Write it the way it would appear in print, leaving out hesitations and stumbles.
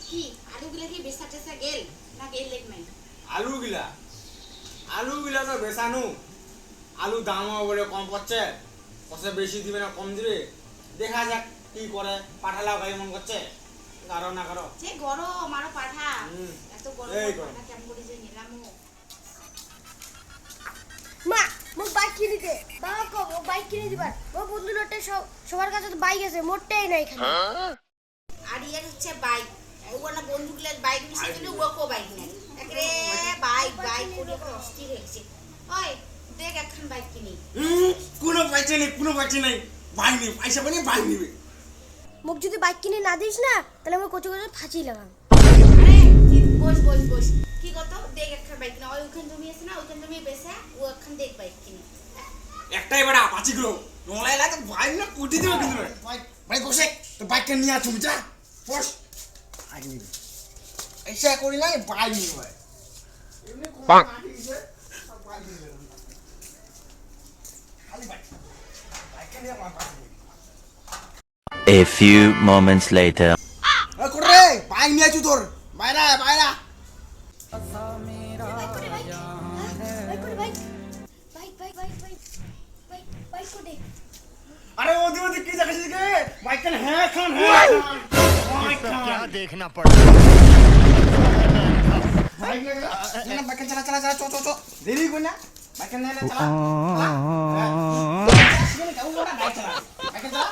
কি আলুগুলা কি বেচা টেচা গেল না গেল লেগ নাই? আলুগুলা তো বেচানো, আলু দামও বলে কম পড়ছে, কষে বেশি দিবে না কম দিবে, দেখা যাক কি করে। পাঠালাও গাড়ি মন করছে, কারো না কারো। যে গরম আরো পাঠা, এত গরম এই গরম। পাঠা কেমন করে যে নিলাম। মা মোক বাইক কিনে দে, বাবা কো মোক বাইক কিনে দিবার। ও বন্ধু লোটে সবার কাছে তো বাইক আছে, মোটটাই নাই খালি। আর ইয়ার হচ্ছে বাইক, ও না বন্ধুগুলার বাইক নিছে কিন্তু ও কো বাইক নাই। একরে বাইক বাইক করে অস্থির হয়েছে। ওই দেখ একখান বাইক কিনি। কোনো পাইছে নেই, ভাই নেই, পয়সা পানি ভাই নিবে। মোক যদি বাইক কিনে না দিস না তাহলে আমি কোচে কোচে ফাঁসি লাগাম। আরে বস বস বস, কি কত দেখ একখান বাইক না, ওই ওখান জমি আছে না, ওখান জমি বেচা ও একখান দেখ বাইক কিনি। একটাই বেড়া পাঁচি কিলো নলাই লাগে, ভাই না কুটি দিবে কিন্তু ভাই বসে তো বাইকটা নিয়ে আসুন যা বস। আই নিবে এইসা করি না, ভাই নিবে ভাই এমনি কোন মাটি দিছে সব ভাই নিবে খালি বাইকটা নিয়ে আমার পাশে। A few moments later. করে বাইক নিয়ে আছু তোর বাইরা বাইরা। বাইক করে বাইক, বাইক করে bike, bike bike bike bike bike bike করে। अरे ओदी ओदी की जगह से बाइक kan है खान है क्या देखना पड़ा बाइक ना बाइक चला चला चला चो चो चो देरी को ना बाइक ले ले चला चला ये क्या हुआ बाइक चला बाइक चला